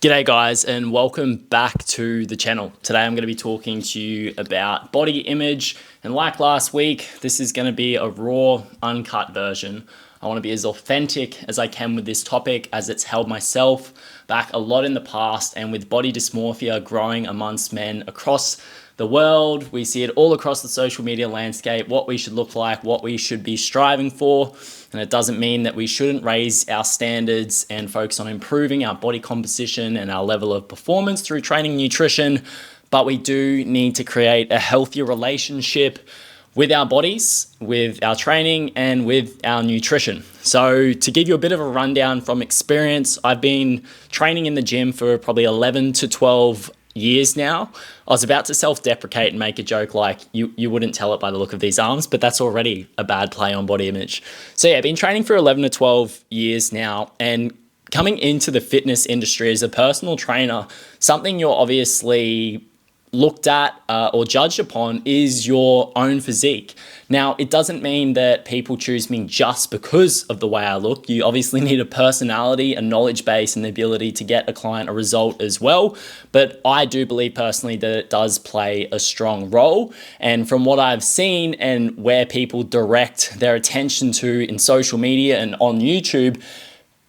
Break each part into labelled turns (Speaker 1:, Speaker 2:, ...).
Speaker 1: G'day guys, and welcome back to the channel. Today I'm going to be talking to you about body image, and like last week, this is going to be a raw, uncut version. I want to be as authentic as I can with this topic, as it's held myself back a lot in the past, and with body dysmorphia growing amongst men across the world, we see it all across the social media landscape, what we should look like, what we should be striving for. And it doesn't mean that we shouldn't raise our standards and focus on improving our body composition and our level of performance through training and nutrition, but we do need to create a healthier relationship with our bodies, with our training, and with our nutrition. So to give you a bit of a rundown from experience, I've been training in the gym for probably 11 to 12 years now. I was about to self-deprecate and make a joke like you wouldn't tell it by the look of these arms, but that's already a bad play on body image. So yeah, I've been training for 11 to 12 years now, and coming into the fitness industry as a personal trainer, something you're obviously looked at or judged upon is your own physique. Now, it doesn't mean that people choose me just because of the way I look. You obviously need a personality, a knowledge base, and the ability to get a client a result as well. But I do believe personally that it does play a strong role. And from what I've seen and where people direct their attention to in social media and on YouTube,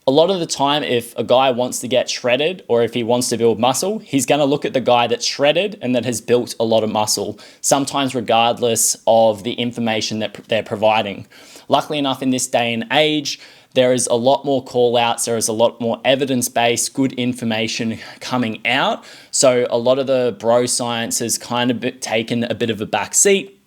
Speaker 1: a lot of the time, if a guy wants to get shredded or if he wants to build muscle, he's going to look at the guy that's shredded and that has built a lot of muscle, sometimes regardless of the information that they're providing. Luckily enough, in this day and age, there is a lot more call outs. There is a lot more evidence-based, good information coming out. So a lot of the bro science has kind of taken a bit of a back seat.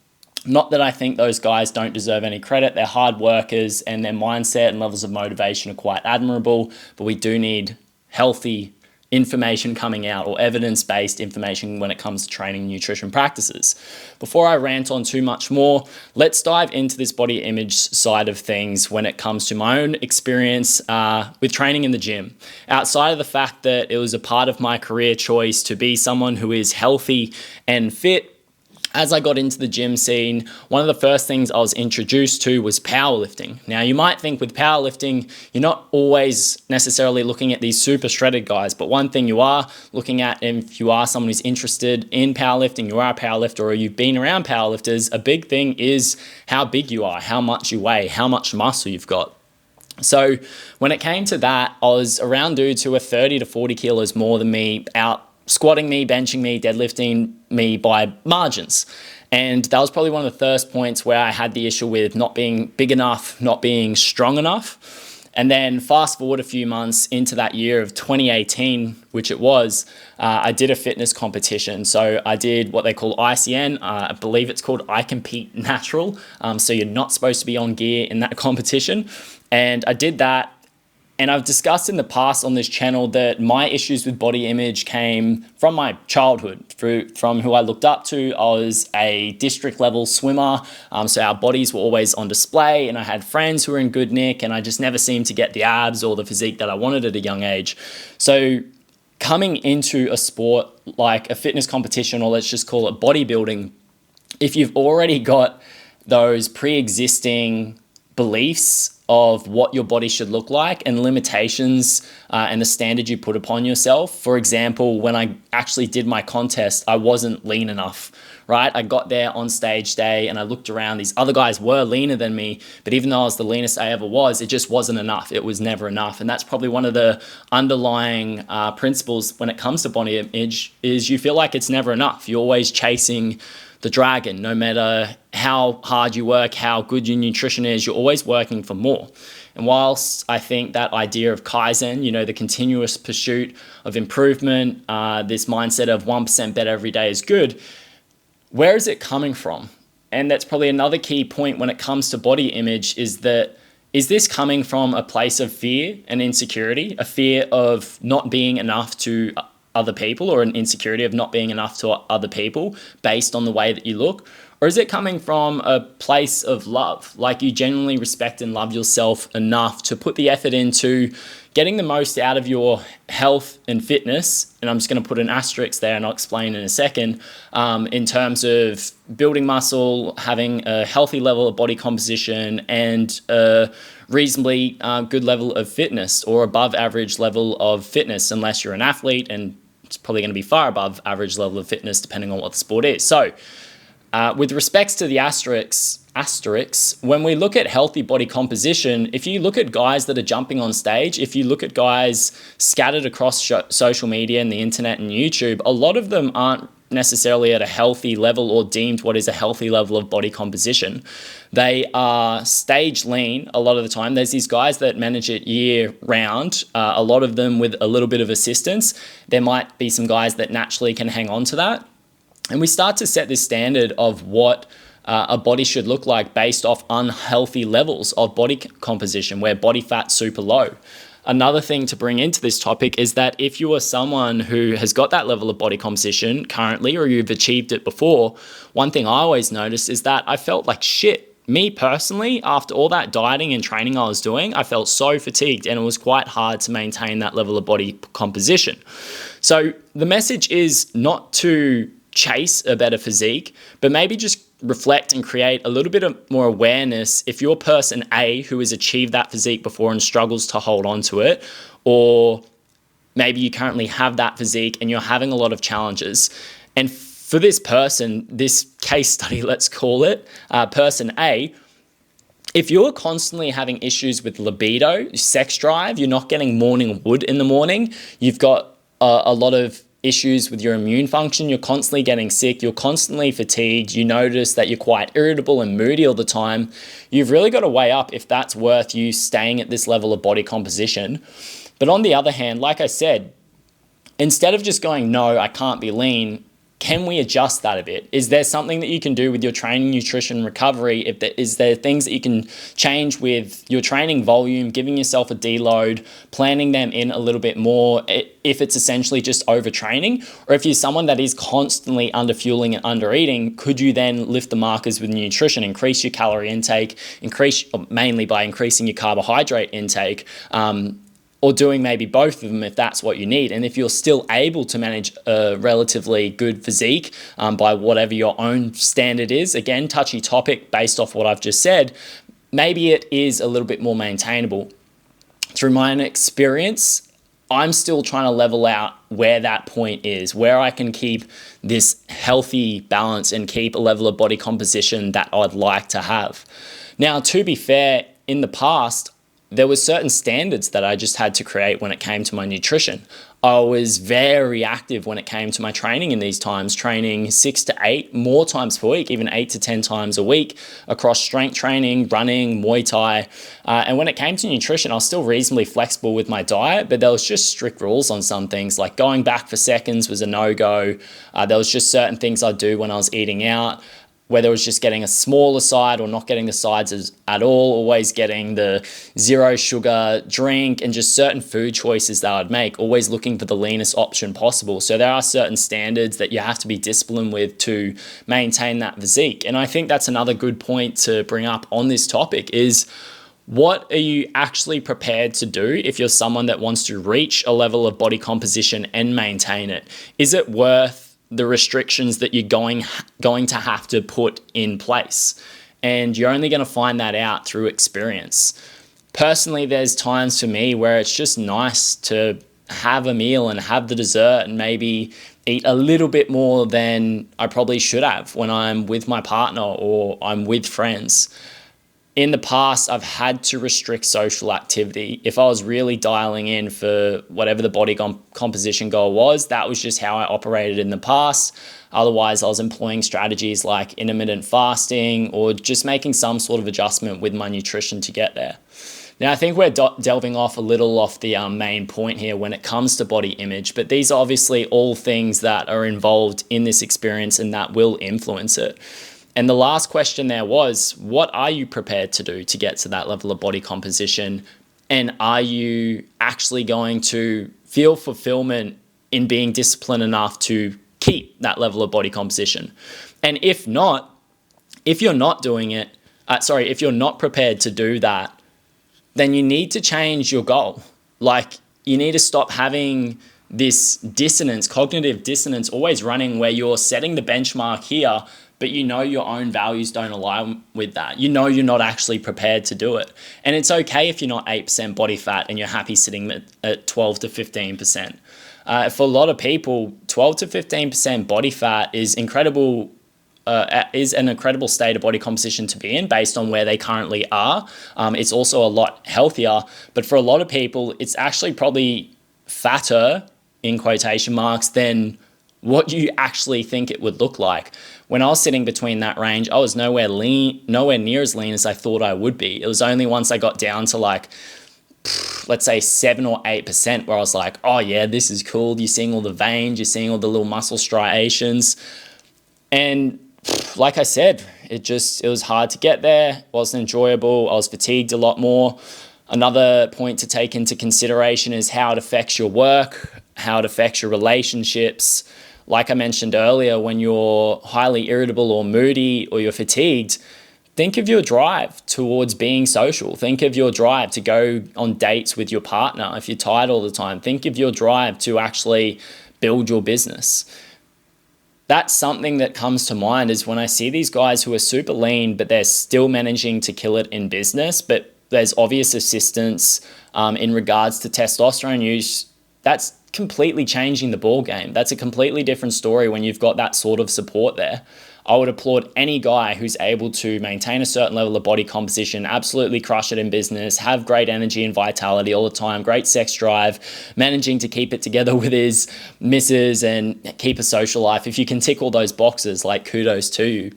Speaker 1: Not that I think those guys don't deserve any credit. They're hard workers and their mindset and levels of motivation are quite admirable, but we do need healthy information coming out, or evidence-based information when it comes to training and nutrition practices. Before I rant on too much more, let's dive into this body image side of things when it comes to my own experience with training in the gym. Outside of the fact that it was a part of my career choice to be someone who is healthy and fit, as I got into the gym scene, one of the first things I was introduced to was powerlifting. Now, you might think with powerlifting, you're not always necessarily looking at these super shredded guys, but one thing you are looking at, if you are someone who's interested in powerlifting, you are a powerlifter, or you've been around powerlifters, a big thing is how big you are, how much you weigh, how much muscle you've got. So when it came to that, I was around dudes who were 30 to 40 kilos more than me, out squatting me, benching me, deadlifting me by margins. And that was probably one of the first points where I had the issue with not being big enough, not being strong enough. And then fast forward a few months into that year of 2018, which it was, I did a fitness competition. So I did what they call ICN. I believe it's called I Compete Natural. So you're not supposed to be on gear in that competition. And I did that. And I've discussed in the past on this channel that my issues with body image came from my childhood, from who I looked up to. I was a district level swimmer, so our bodies were always on display, and I had friends who were in good nick, and I just never seemed to get the abs or the physique that I wanted at a young age. So coming into a sport like a fitness competition, or let's just call it bodybuilding, if you've already got those pre-existing beliefs of what your body should look like and limitations and the standard you put upon yourself. For example, when I actually did my contest, I wasn't lean enough, right? I got there on stage day and I looked around. These other guys were leaner than me, but even though I was the leanest I ever was, it just wasn't enough. It was never enough. And that's probably one of the underlying principles when it comes to body image is you feel like it's never enough. You're always chasing the dragon. No matter how hard you work, how good your nutrition is, you're always working for more. And whilst I think that idea of Kaizen, the continuous pursuit of improvement, this mindset of 1% better every day is good, where is it coming from? And that's probably another key point when it comes to body image is this coming from a place of fear and insecurity, a fear of not being enough to other people, or an insecurity of not being enough to other people based on the way that you look? Or is it coming from a place of love? Like you genuinely respect and love yourself enough to put the effort into getting the most out of your health and fitness. And I'm just going to put an asterisk there and I'll explain in a second, in terms of building muscle, having a healthy level of body composition, and reasonably good level of fitness or above average level of fitness, unless you're an athlete, and it's probably going to be far above average level of fitness depending on what the sport is. So with respects to the asterisks, when we look at healthy body composition, if you look at guys that are jumping on stage, if you look at guys scattered across social media and the internet and YouTube, a lot of them aren't necessarily at a healthy level or deemed what is a healthy level of body composition. They are stage lean a lot of the time. There's these guys that manage it year round, a lot of them with a little bit of assistance. There might be some guys that naturally can hang on to that. And we start to set this standard of what a body should look like based off unhealthy levels of body composition, where body fat's super low. Another thing to bring into this topic is that if you are someone who has got that level of body composition currently, or you've achieved it before, one thing I always noticed is that I felt like shit. Me personally, after all that dieting and training I was doing, I felt so fatigued, and it was quite hard to maintain that level of body composition. So the message is not to chase a better physique, but maybe just reflect and create a little bit of more awareness if you're person A who has achieved that physique before and struggles to hold on to it, or maybe you currently have that physique and you're having a lot of challenges. And for this person, this case study, let's call it, person A, if you're constantly having issues with libido, sex drive, you're not getting morning wood in the morning, you've got a lot of issues with your immune function, you're constantly getting sick, you're constantly fatigued, you notice that you're quite irritable and moody all the time, you've really got to weigh up if that's worth you staying at this level of body composition. But on the other hand, like I said, instead of just going, no, I can't be lean, can we adjust that a bit? Is there something that you can do with your training, nutrition, recovery? Is there things that you can change with your training volume, giving yourself a deload, planning them in a little bit more if it's essentially just overtraining? Or if you're someone that is constantly underfueling and undereating, could you then lift the markers with nutrition, increase your calorie intake, mainly by increasing your carbohydrate intake, or doing maybe both of them if that's what you need. And if you're still able to manage a relatively good physique by whatever your own standard is, again, touchy topic based off what I've just said, maybe it is a little bit more maintainable. Through my own experience, I'm still trying to level out where that point is, where I can keep this healthy balance and keep a level of body composition that I'd like to have. Now, to be fair, in the past, there were certain standards that I just had to create when it came to my nutrition. I was very active when it came to my training in these times, training 6 to 8 more times per week, even 8 to 10 times a week across strength training, running, Muay Thai. And when it came to nutrition, I was still reasonably flexible with my diet, but there was just strict rules on some things, like going back for seconds was a no-go. There was just certain things I'd do when I was eating out, whether it was just getting a smaller side or not getting the sides at all, always getting the 0 sugar drink, and just certain food choices that I'd make, always looking for the leanest option possible. So there are certain standards that you have to be disciplined with to maintain that physique. And I think that's another good point to bring up on this topic is, what are you actually prepared to do if you're someone that wants to reach a level of body composition and maintain it? Is it worth the restrictions that you're going to have to put in place? And you're only going to find that out through experience. Personally, there's times for me where it's just nice to have a meal and have the dessert and maybe eat a little bit more than I probably should have when I'm with my partner or I'm with friends. In the past, I've had to restrict social activity. If I was really dialing in for whatever the body composition goal was, that was just how I operated in the past. Otherwise, I was employing strategies like intermittent fasting or just making some sort of adjustment with my nutrition to get there. Now, I think we're delving off a little off the main point here when it comes to body image, but these are obviously all things that are involved in this experience and that will influence it. And the last question there was, what are you prepared to do to get to that level of body composition? And are you actually going to feel fulfillment in being disciplined enough to keep that level of body composition? And if not, if you're not doing it, if you're not prepared to do that, then you need to change your goal. Like, you need to stop having this dissonance, cognitive dissonance, always running where you're setting the benchmark here, but you know your own values don't align with that. You know you're not actually prepared to do it. And it's okay if you're not 8% body fat and you're happy sitting at 12 to 15%. For a lot of people, 12 to 15% body fat is an incredible state of body composition to be in based on where they currently are. It's also a lot healthier, but for a lot of people, it's actually probably fatter, in quotation marks, than what you actually think it would look like. When I was sitting between that range, I was nowhere near as lean as I thought I would be. It was only once I got down to like, let's say 7 or 8% where I was like, oh yeah, this is cool. You're seeing all the veins, you're seeing all the little muscle striations. And like I said, it was hard to get there. It wasn't enjoyable. I was fatigued a lot more. Another point to take into consideration is how it affects your work, how it affects your relationships. Like I mentioned earlier, when you're highly irritable or moody or you're fatigued, think of your drive towards being social. Think of your drive to go on dates with your partner. If you're tired all the time, think of your drive to actually build your business. That's something that comes to mind is when I see these guys who are super lean, but they're still managing to kill it in business, but there's obvious assistance in regards to testosterone use. That's completely changing the ball game. That's a completely different story when you've got that sort of support there. I would applaud any guy who's able to maintain a certain level of body composition, absolutely crush it in business, have great energy and vitality all the time, great sex drive, managing to keep it together with his missus and keep a social life. If you can tick all those boxes, like, kudos to you.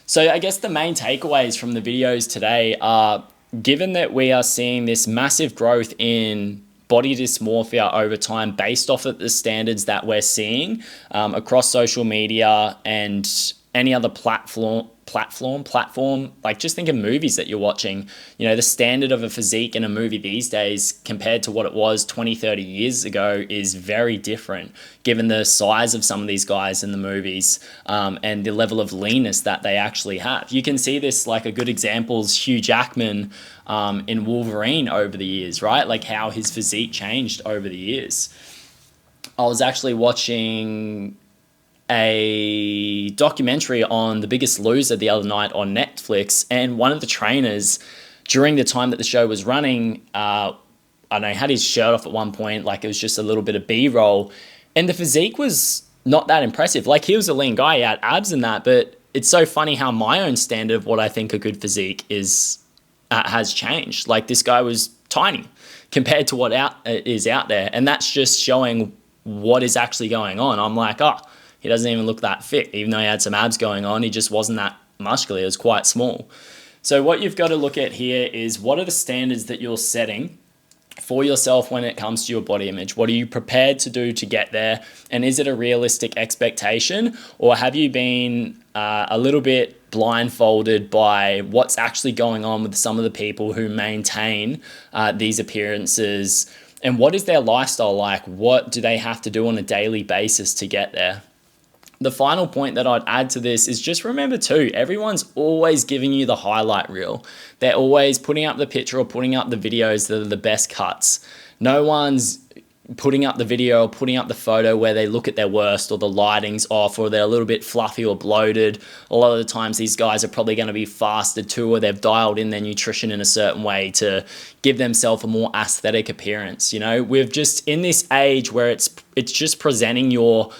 Speaker 1: So I guess the main takeaways from the videos today are, given that we are seeing this massive growth in body dysmorphia over time based off of the standards that we're seeing across social media and any other platform, like just think of movies that you're watching. You know, the standard of a physique in a movie these days compared to what it was 20, 30 years ago is very different, given the size of some of these guys in the movies and the level of leanness that they actually have. You can see this, like a good example is Hugh Jackman in Wolverine over the years, right? Like how his physique changed over the years. I was actually watching a documentary on The Biggest Loser the other night on Netflix, and one of the trainers, during the time that the show was running, I don't know, had his shirt off at one point, like it was just a little bit of B-roll, and the physique was not that impressive. Like, he was a lean guy, he had abs and that, but it's so funny how my own standard of what I think a good physique is has changed. Like, this guy was tiny compared to what is out there, and that's just showing what is actually going on. I'm like, oh, he doesn't even look that fit. Even though he had some abs going on, he just wasn't that muscular. He was quite small. So what you've got to look at here is, what are the standards that you're setting for yourself when it comes to your body image? What are you prepared to do to get there? And is it a realistic expectation? Or have you been a little bit blindfolded by what's actually going on with some of the people who maintain these appearances? And what is their lifestyle like? What do they have to do on a daily basis to get there? The final point that I'd add to this is, just remember too, everyone's always giving you the highlight reel. They're always putting up the picture or putting up the videos that are the best cuts. No one's putting up the video or putting up the photo where they look at their worst, or the lighting's off, or they're a little bit fluffy or bloated. A lot of the times these guys are probably going to be fasted too, or they've dialed in their nutrition in a certain way to give themselves a more aesthetic appearance. You know, we're just in this age where it's just presenting your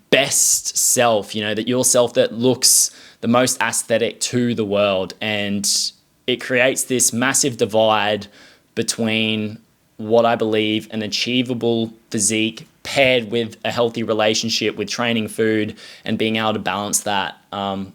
Speaker 1: best self, you know, that your self that looks the most aesthetic to the world. And it creates this massive divide between what I believe an achievable physique paired with a healthy relationship with training, food, and being able to balance that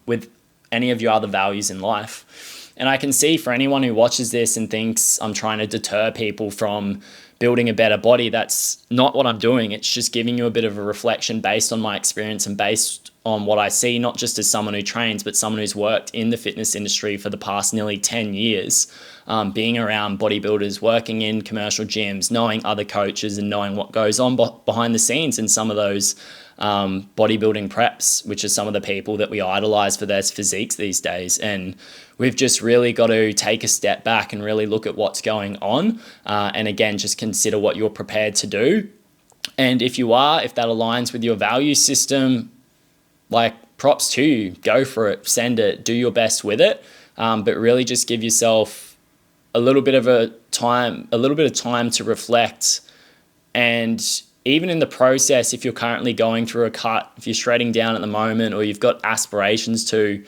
Speaker 1: with any of your other values in life. And I can see, for anyone who watches this and thinks I'm trying to deter people from building a better body, that's not what I'm doing. It's just giving you a bit of a reflection based on my experience and based on what I see, not just as someone who trains, but someone who's worked in the fitness industry for the past nearly 10 years, being around bodybuilders, working in commercial gyms, knowing other coaches and knowing what goes on behind the scenes in some of those bodybuilding preps, which are some of the people that we idolize for their physiques these days. And we've just really got to take a step back and really look at what's going on. And again, just consider what you're prepared to do. And if that aligns with your value system, like, props to you. Go for it, send it, do your best with it. But really just give yourself a little bit of time to reflect. And even in the process, if you're currently going through a cut, if you're shredding down at the moment, or you've got aspirations to,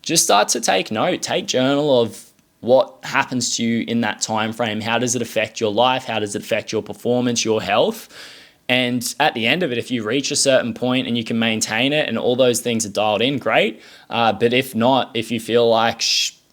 Speaker 1: just start to take note, take journal of what happens to you in that time frame. How does it affect your life? How does it affect your performance, your health? And at the end of it, if you reach a certain point and you can maintain it and all those things are dialed in, great. But if not, if you feel like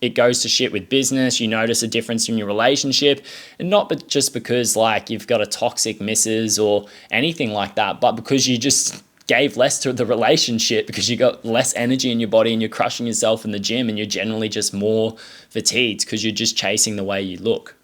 Speaker 1: it goes to shit with business, you notice a difference in your relationship, and not just because like you've got a toxic missus or anything like that, but because you just gave less to the relationship because you got less energy in your body and you're crushing yourself in the gym and you're generally just more fatigued because you're just chasing the way you look.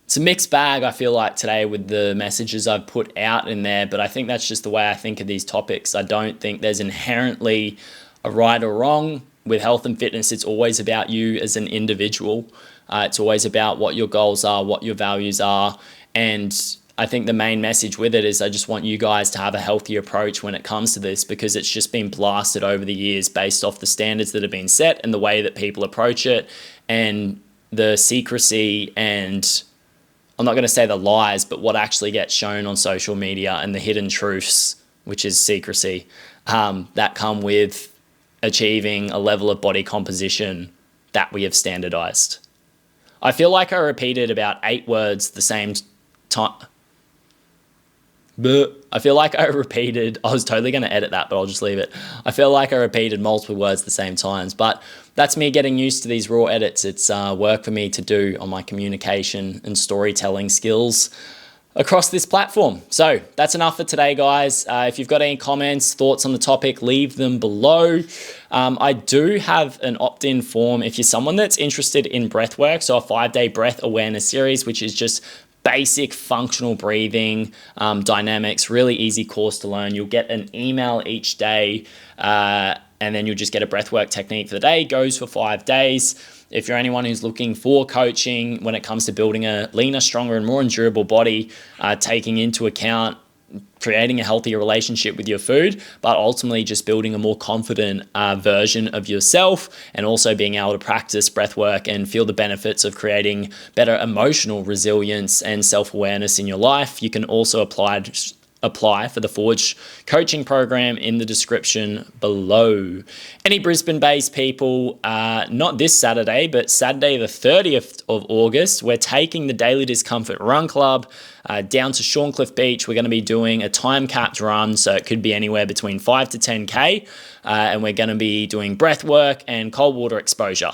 Speaker 1: It's a mixed bag, I feel like, today with the messages I've put out in there, but I think that's just the way I think of these topics. I don't think there's inherently a right or wrong. With health and fitness, it's always about you as an individual. It's always about what your goals are, what your values are. And I think the main message with it is I just want you guys to have a healthy approach when it comes to this, because it's just been blasted over the years based off the standards that have been set and the way that people approach it and the secrecy and, I'm not going to say the lies, but what actually gets shown on social media and the hidden truths, which is secrecy, that come with achieving a level of body composition that we have standardized. I feel like I repeated about 8 words the same time. I feel like I was totally going to edit that, but I'll just leave it. I feel like I repeated multiple words the same times, but that's me getting used to these raw edits. It's work for me to do on my communication and storytelling skills across this platform. So that's enough for today, guys. If you've got any comments, thoughts on the topic, leave them below. I do have an opt-in form if you're someone that's interested in breath work. So a 5-day breath awareness series, which is just basic functional breathing dynamics, really easy course to learn. You'll get an email each day and then you'll just get a breathwork technique for the day. It goes for 5 days. If you're anyone who's looking for coaching when it comes to building a leaner, stronger, and more endurable body, taking into account creating a healthier relationship with your food, but ultimately just building a more confident version of yourself, and also being able to practice breath work and feel the benefits of creating better emotional resilience and self-awareness in your life, you can also apply for the Forge coaching program in the description below. Any Brisbane-based people, not this Saturday, but Saturday the 30th of August, we're taking the Daily Discomfort Run Club down to Shorncliffe Beach. We're going to be doing a time-capped run, so it could be anywhere between 5 to 10K, and we're going to be doing breath work and cold water exposure.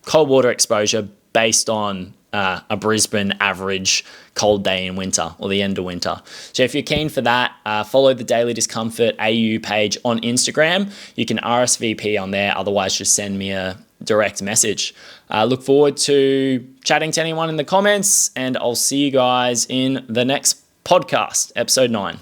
Speaker 1: Cold water exposure based on a Brisbane average cold day in winter, or the end of winter. So if you're keen for that, follow the Daily Discomfort AU page on Instagram. You can RSVP on there. Otherwise, just send me a direct message. Look forward to chatting to anyone in the comments, and I'll see you guys in the next podcast, episode 9.